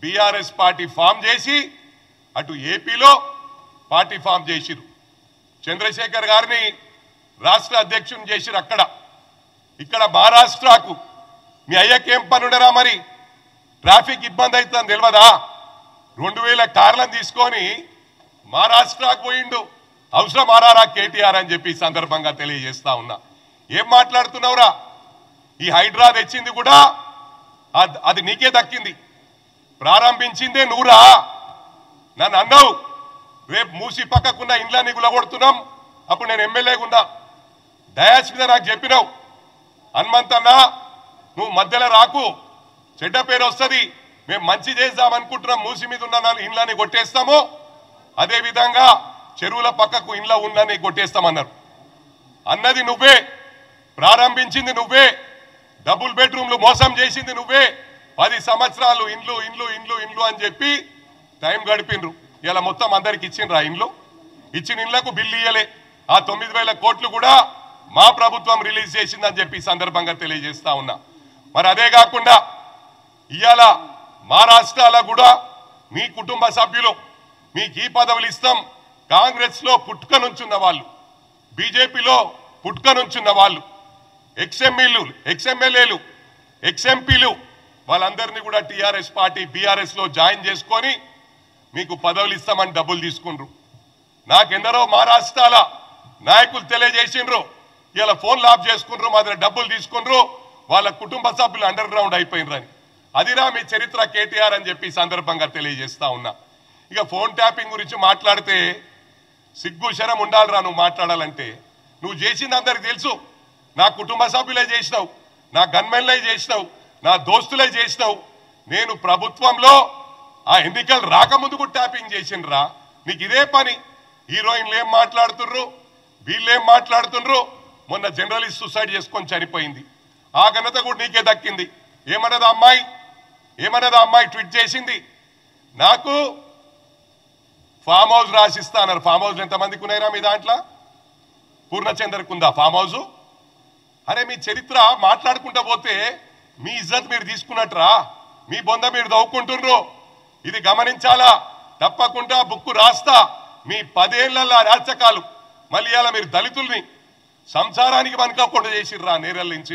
BRS party form చేసి అటు ఏపీలో పార్టీ ఫామ్ చేసిరు. చంద్రశేఖర్ గారిని రాష్ట్ర అధ్యక్షుని చేసిరు. ఇక్కడ మహారాష్ట్రకు మీ అయ్యకేం పనుండరా? మరి ట్రాఫిక్ ఇబ్బంది అవుతుందని తెలియదా? 2000 కార్లను తీసుకొని మహారాష్ట్రకు పోయిండు. అవసరం మారారా కేటీఆర్ అని చెప్పి సందర్భంగా తెలియజేస్తా ఉన్నా. ఏం మాట్లాడుతున్నావురా? ఈ హైడ్రా తెచ్చింది కూడా అది నీకే దక్కింది. ప్రారంభించిందే నువ్వురా. నన్ను అన్నావు రేపు మూసి పక్కకున్న ఇండ్లన్నీ గులగొడుతున్నాం. అప్పుడు నేను ఎమ్మెల్యేగా ఉన్నా. డయాస్ మీద నాకు చెప్పినావు, హనుమంతన్నా నువ్వు మధ్యలో రాకు, చెడ్డ పేరు వస్తుంది, మేము మంచి చేద్దామనుకుంటున్నాం, మూసి మీద ఉన్న ఇండ్లని కొట్టేస్తాము, అదేవిధంగా చెరువుల పక్కకు ఇండ్ల ఉందని కొట్టేస్తామన్నారు. అన్నది నువ్వే, ప్రారంభించింది నువ్వే, డబుల్ బెడ్రూమ్లు మోసం చేసింది నువ్వే. 10 సంవత్సరాలు ఇండ్లు ఇండ్లు ఇండ్లు ఇండ్లు అని చెప్పి టైం గడిపినరు. ఇలా మొత్తం అందరికి ఇచ్చిండ్రు. ఆ ఇండ్లు ఇచ్చిన ఇండ్లకు బిల్లు ఇయ్యలే. ఆ 9,000 కోట్లు కూడా మా ప్రభుత్వం రిలీజ్ చేసిందని చెప్పి సందర్భంగా తెలియజేస్తా ఉన్నా. మరి అదే కాకుండా ఇవాళ మహారాష్ట్రలో కూడా మీ కుటుంబ సభ్యులు మీకు ఈ పదవులు ఇస్తాం, కాంగ్రెస్ లో పుట్టుక నుంచున్న వాళ్ళు, బీజేపీలో పుట్టుక నుంచున్న వాళ్ళు, ఎక్స్ఎమ్మెల్యేలు, ఎక్స్ఎంపీలు వాళ్ళందరినీ కూడా టీఆర్ఎస్ పార్టీ బీఆర్ఎస్ లో జాయిన్ చేసుకొని మీకు పదవులు ఇస్తామని డబ్బులు తీసుకుండ్రు. నాకెందరో మహారాష్ట్రాల నాయకులు తెలియజేసిండ్రు, ఇలా ఫోన్లు ఆఫ్ చేసుకుండ్రు, మా దగ్గర డబ్బులు తీసుకుండ్రు, వాళ్ళ కుటుంబ సభ్యులు అండర్ గ్రౌండ్ అయిపోయినరని. అదిరా మీ చరిత్ర కేటీఆర్ అని చెప్పి సందర్భంగా తెలియజేస్తా ఉన్నా. ఇక ఫోన్ ట్యాపింగ్ గురించి మాట్లాడితే సిగ్గు శరం ఉండాలిరా. నువ్వు మాట్లాడాలంటే నువ్వు చేసింది అందరికి తెలుసు. నా కుటుంబ సభ్యులే చేసినావు, నా గన్మెన్లే చేసినావు, నా దోస్తులే చేసినావు. నేను ప్రభుత్వంలో ఆ ఎన్నికలు రాకముందు కూడా ట్యాపింగ్ చేసిండ్రా. నీకు ఇదే పని. హీరోయిన్లు ఏం మాట్లాడుతుర్రు, వీళ్ళేం మాట్లాడుతుండ్రు. మొన్న జర్నలిస్ట్ సూసైడ్ చేసుకొని చనిపోయింది. ఆ ఘనత కూడా నీకే దక్కింది. ఏమన్నది అమ్మాయి ట్వీట్ చేసింది, నాకు ఫామ్ హౌస్ రాసిస్తా అన్నారు. ఫామ్ హౌస్ ఎంతమందికి ఉన్నాయిరా మీ దాంట్లో? పూర్ణచంద్రకు ఉందా ఫామ్ హౌస్? అరే మీ చరిత్ర మాట్లాడుకుంటా పోతే మీ ఇజ్జత్ మీరు తీసుకున్నట్రా, మీ బొంద మీరు దవ్వుకుంటుర్రు. ఇది గమనించాలా. తప్పకుండా బుక్కు రాస్తా. మీ 10 ఏళ్ల అరాచకాలు మళ్ళీ అలా మీరు దళితుల్ని సంసారానికి వనుకోకుండా చేసిర్రా నేరల నుంచి.